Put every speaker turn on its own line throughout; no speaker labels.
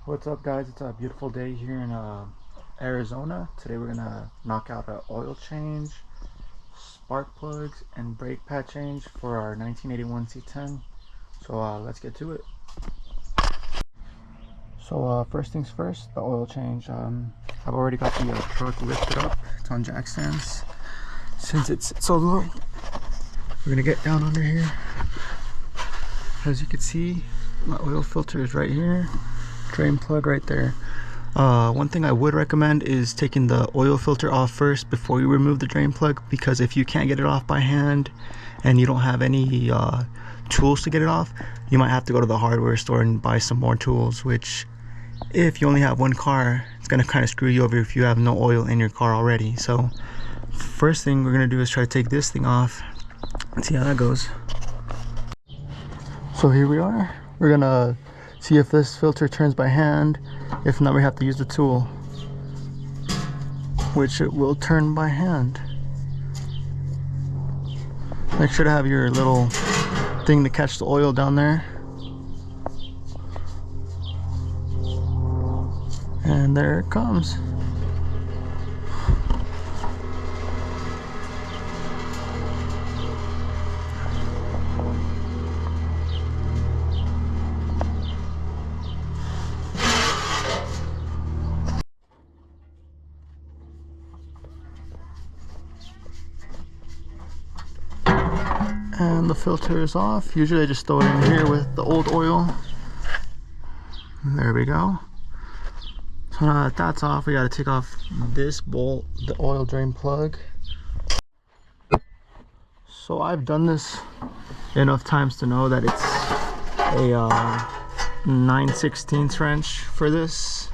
What's up, guys? It's a beautiful day here in Arizona. Today we're gonna knock out an oil change, spark plugs, and brake pad change for our 1981 C10. So let's get to it. So first things first, the oil change. I've already got the truck lifted up. It's on jack stands. Since it's so low, we're gonna get down under here. As you can see, my oil filter is right here. Drain plug right there. One thing I would recommend is taking the oil filter off first before you remove the drain plug, because if you can't get it off by hand and you don't have any tools to get it off, you might have to go to the hardware store and buy some more tools, which if you only have one car, it's gonna kind of screw you over if you have no oil in your car already. So first thing we're gonna do is try to take this thing off and see how that goes. So here we are. We're gonna see if this filter turns by hand. If not, we have to use the tool, which it will turn by hand. Make sure to have your little thing to catch the oil down there. And there it comes. And the filter is off. Usually I just throw it in here with the old oil. There we go. So now that that's off, we got to take off this bolt, the oil drain plug. So I've done this enough times to know that it's a 9/16 wrench for this.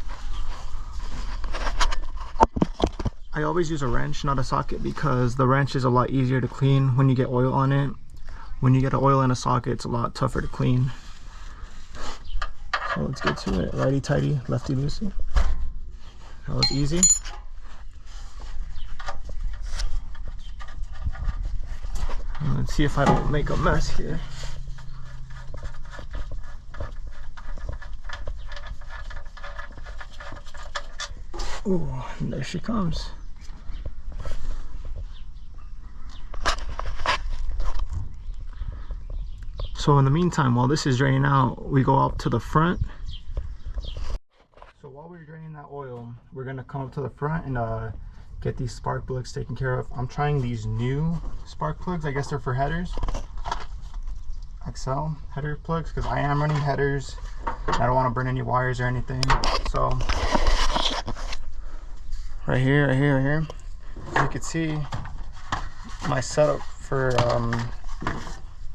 I always use a wrench, not a socket, because the wrench is a lot easier to clean when you get oil on it. When you get oil in a socket, it's a lot tougher to clean. So let's get to it. Righty tighty, lefty loosey. That was easy. Let's see if I don't make a mess here. Ooh, and there she comes. So in the meantime, while this is draining out, we go up to the front. So while we're draining that oil, we're gonna come up to the front and get these spark plugs taken care of. I'm trying these new spark plugs. I guess they're for headers. XL header plugs, because I am running headers. I don't want to burn any wires or anything. So right here. As you can see, my setup for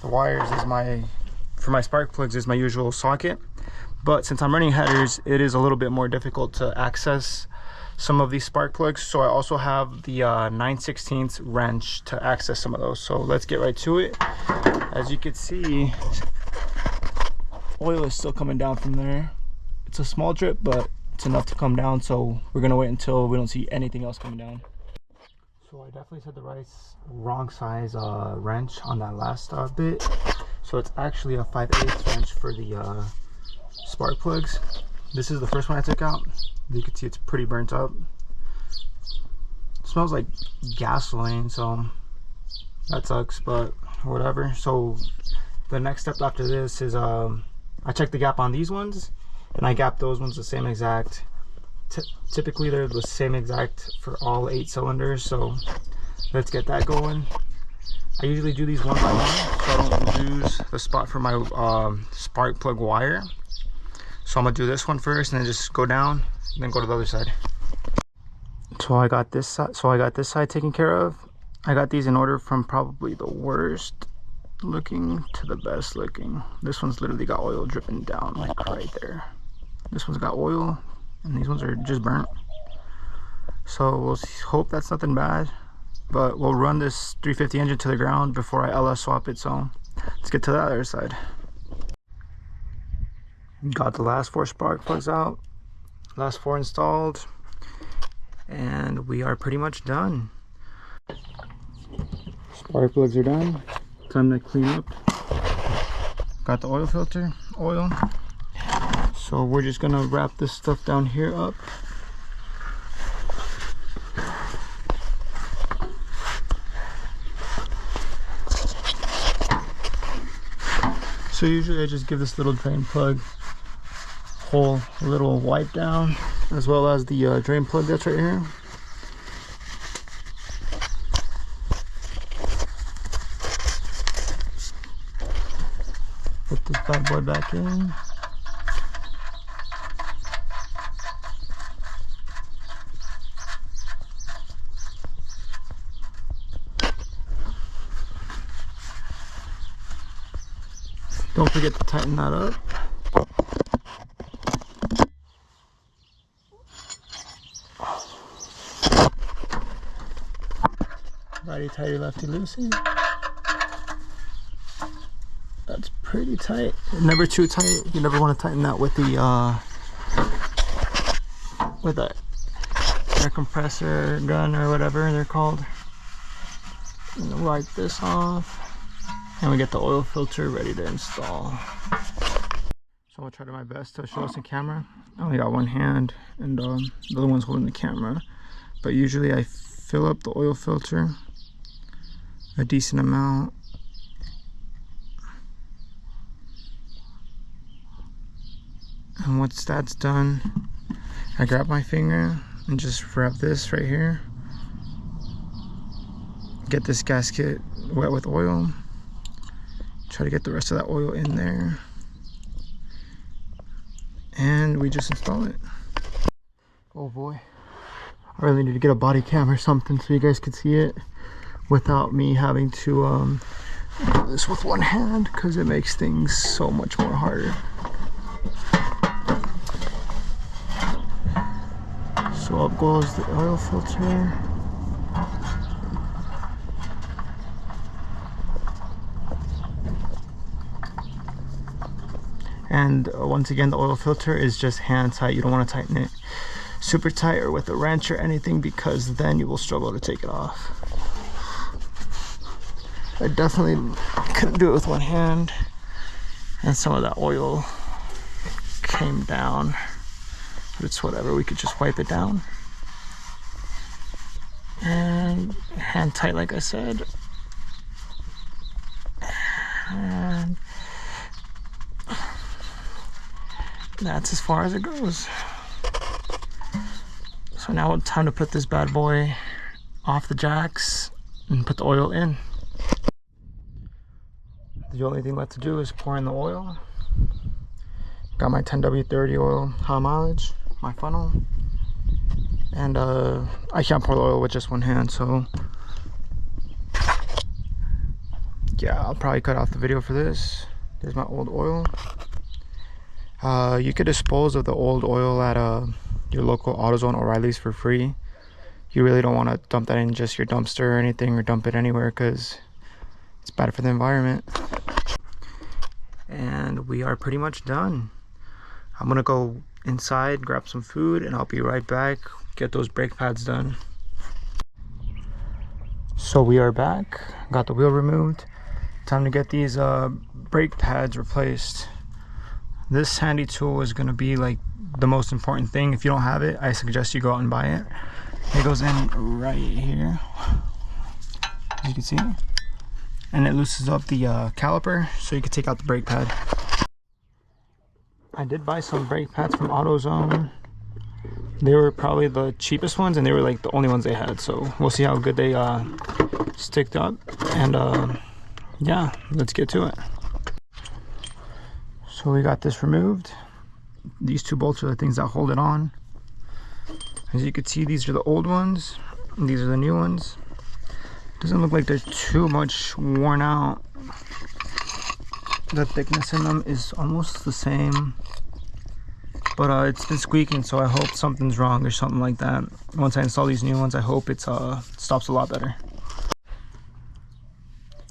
the wires is for my spark plugs is my usual socket, but since I'm running headers, it is a little bit more difficult to access some of these spark plugs. So I also have the 9/16 wrench to access some of those. So let's get right to it. As you can see, oil is still coming down from there. It's a small drip, but it's enough to come down. So we're gonna wait until we don't see anything else coming down. So I definitely said the wrong size wrench on that last bit. So it's actually a 5/8 wrench for the spark plugs. This is the first one I took out. You can see it's pretty burnt up. It smells like gasoline, so that sucks, but whatever. So the next step after this is I checked the gap on these ones, and I gapped those ones the same exact. Typically they're the same exact for all 8 cylinders, so let's get that going. I usually do these one by one so I don't lose the spot for my spark plug wire. So I'm gonna do this one first and then just go down and then go to the other side. So I got this side taken care of. I got these in order from probably the worst looking to the best looking. This one's literally got oil dripping down like right there. This one's got oil, and these ones are just burnt. So we'll hope that's nothing bad, but we'll run this 350 engine to the ground before I LS swap it. So let's get to the other side. Got the last 4 spark plugs out, last 4 installed, and we are pretty much done. Spark plugs are done. Time to clean up. Got the oil filter, oil. So we're just gonna wrap this stuff down here up. So usually I just give this little drain plug hole a little wipe down, as well as the drain plug that's right here. Put this bad boy back in. Don't forget to tighten that up. Righty tighty, lefty loosey. That's pretty tight. Never too tight. You never want to tighten that with the air compressor gun or whatever they're called. And wipe this off. And we get the oil filter ready to install. So I'll try to my best to show us in camera. I only got one hand and the other one's holding the camera. But usually I fill up the oil filter a decent amount. And once that's done, I grab my finger and just wrap this right here. Get this gasket wet with oil. Try to get the rest of that oil in there, and we just install it. Oh boy, I really need to get a body cam or something so you guys could see it without me having to do this with one hand, because it makes things so much more harder. So up goes the oil filter. And once again, the oil filter is just hand tight. You don't want to tighten it super tight or with a wrench or anything, because then you will struggle to take it off. I definitely couldn't do it with one hand, and some of that oil came down, but it's whatever. We could just wipe it down. And hand tight, like I said. And that's as far as it goes. So now it's time to put this bad boy off the jacks and put the oil in. The only thing left to do is pour in the oil. Got my 10W30 oil, high mileage, my funnel. And I can't pour the oil with just one hand, so yeah, I'll probably cut off the video for this. There's my old oil. You could dispose of the old oil at your local AutoZone or O'Reilly's for free. You really don't want to dump that in just your dumpster or anything, or dump it anywhere, because it's bad for the environment. And we are pretty much done. I'm gonna go inside, grab some food, and I'll be right back, get those brake pads done. So we are back, got the wheel removed. Time to get these brake pads replaced. This handy tool is going to be like the most important thing. If you don't have it, I suggest you go out and buy it. It goes in right here, as you can see, and it loosens up the caliper so you can take out the brake pad. I did buy some brake pads from AutoZone. They were probably the cheapest ones, and they were like the only ones they had, so we'll see how good they sticked up. And yeah, let's get to it. So we got this removed. These two bolts are the things that hold it on. As you can see, these are the old ones, and these are the new ones. Doesn't look like they're too much worn out. The thickness in them is almost the same, but it's been squeaking, so I hope something's wrong or something like that. Once I install these new ones, I hope it stops a lot better.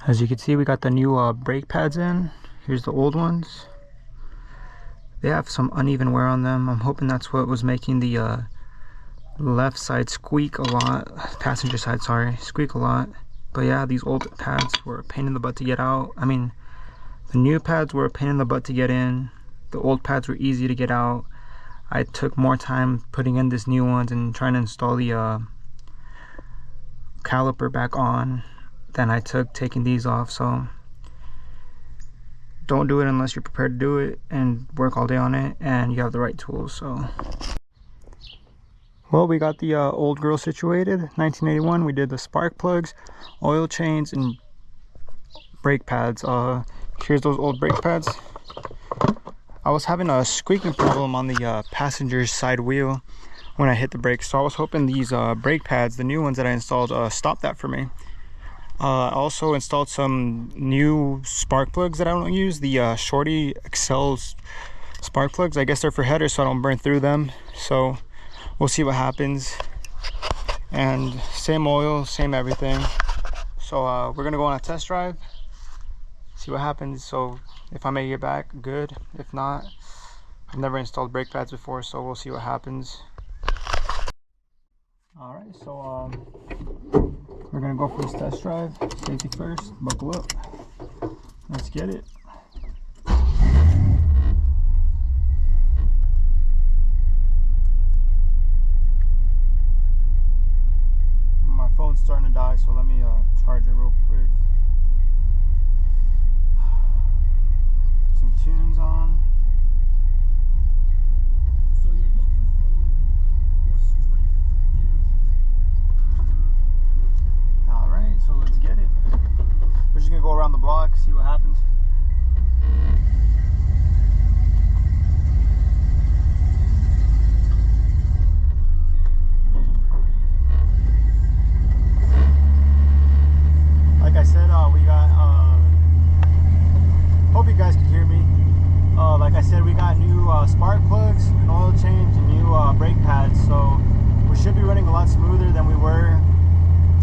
As you can see, we got the new brake pads in. Here's the old ones. They have some uneven wear on them. I'm hoping that's what was making the left side squeak a lot. Passenger side, sorry, squeak a lot. But yeah, these old pads were a pain in the butt to get out. I mean, the new pads were a pain in the butt to get in. The old pads were easy to get out. I took more time putting in this new ones and trying to install the caliper back on than I took taking these off. So don't do it unless you're prepared to do it and work all day on it and you have the right tools. So well, we got the old grill situated. 1981, we did the spark plugs, oil change, and brake pads. Here's those old brake pads. I was having a squeaking problem on the passenger side wheel when I hit the brakes, so I was hoping these brake pads, the new ones that I installed, stopped that for me. I also installed some new spark plugs that I don't use, the Shorty Excel spark plugs. I guess they're for headers so I don't burn through them. So we'll see what happens. And same oil, same everything. So we're gonna go on a test drive, see what happens. So if I make it back, good. If not, I've never installed brake pads before, so we'll see what happens. All right, so we're gonna go for this test drive. Safety first, buckle up. Let's get it. My phone's starting to die, so let me charge it real quick. Put some tunes on.
So you're looking for a little more strength and energy.
All right, so let's get it. We're just gonna go around the block, see what happens. Like I said, we got, hope you guys can hear me. Like I said, we got new spark plugs, an oil change, and new brake pads. So we should be running a lot smoother than we were.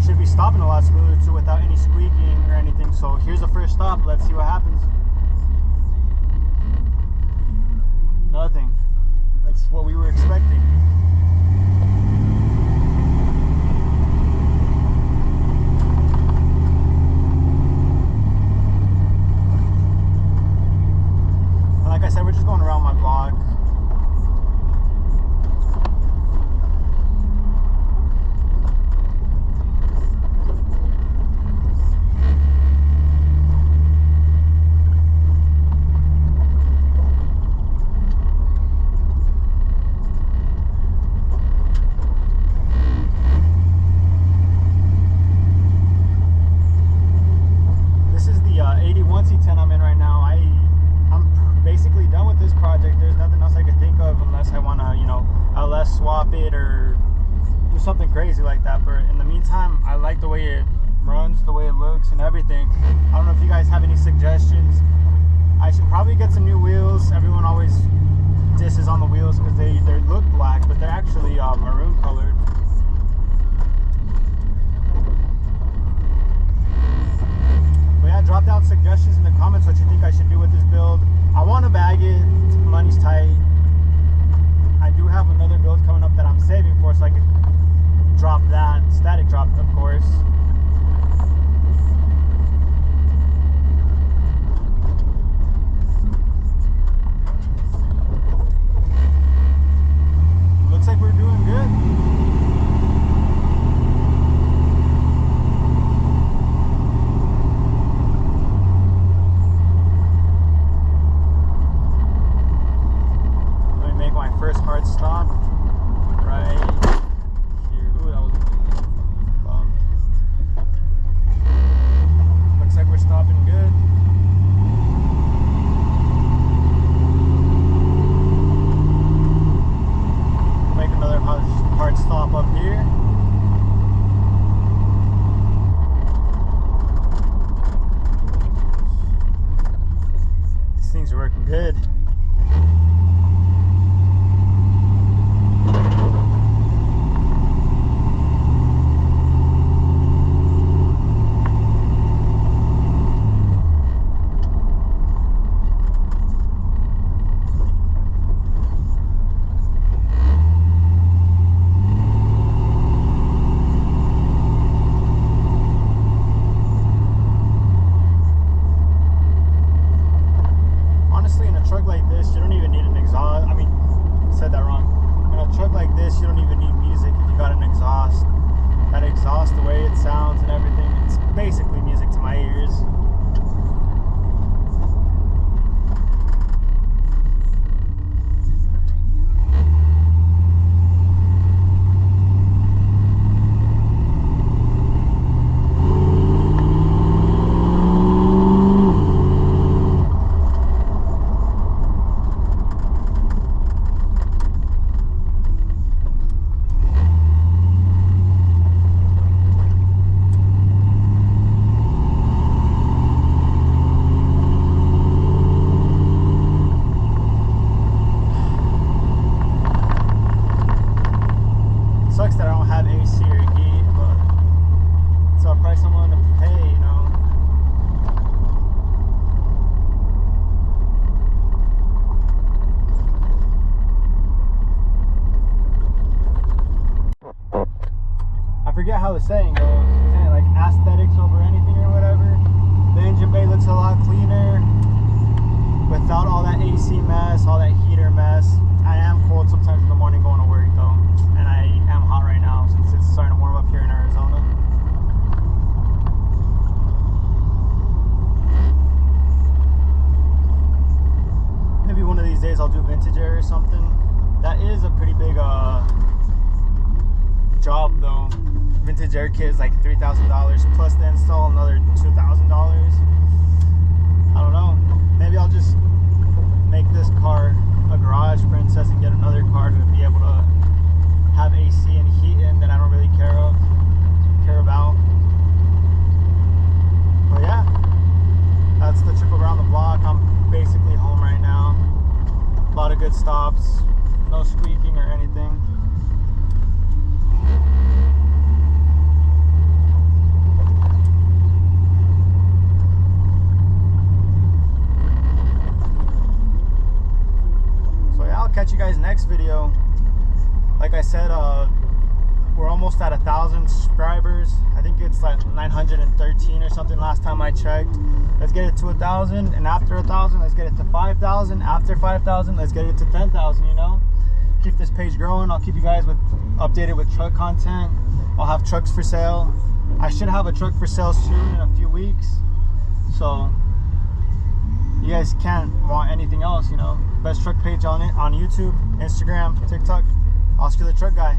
Should be stopping a lot smoother too without any squeaking or anything. So here's the first stop. Let's see what happens. Nothing. That's what we were expecting. Like I said, we're just going around my block. This is the 81 C10 I'm in right now. I'm basically done with this project. There's nothing else I can think of unless I want to, you know, LS swap it or do something crazy like that. But in the meantime, I like the way it runs, the way it looks and everything. I don't know if you guys have any suggestions. I should probably get some new wheels. Everyone always disses on the wheels because they look black, but they're actually maroon colored. But yeah, drop down suggestions in the comments what you think I should do with this build. I want to bag it, money's tight. I do have another build coming up that I'm saving for, so I can drop that, static drop, of course. Looks like we're doing good. First hard stop right here. Ooh, that was bum. Looks like we're stopping good. Make another hard stop up here. These things are working good. how the saying goes. Isn't it like aesthetics over anything or whatever? The engine bay looks a lot cleaner without all that AC mess, all that heater mess. I am cold sometimes in the morning going to work though, and I am hot right now since it's starting to warm up here in Arizona. Maybe one of these days I'll do vintage air or something. That is a pretty big job though. Vintage air kit is like $3,000 plus the install another $2,000. I don't know. Maybe I'll just make this car a garage princess and get another car to be able to have AC and heat in that I don't really care about. But yeah, that's the trip around the block. I'm basically home right now. A lot of good stops, no squeaking or anything. Catch you guys next video. Like I said, we're almost at 1,000 subscribers. I think it's like 913 or something last time I checked. Let's get it to 1,000, and after 1,000 let's get it to 5,000. After 5,000 let's get it to 10,000. You know, keep this page growing. I'll keep you guys updated with truck content. I'll have trucks for sale. I should have a truck for sale soon in a few weeks, so you guys can't want anything else, you know. Best truck page on YouTube, Instagram, TikTok, Oscar the Truck Guy.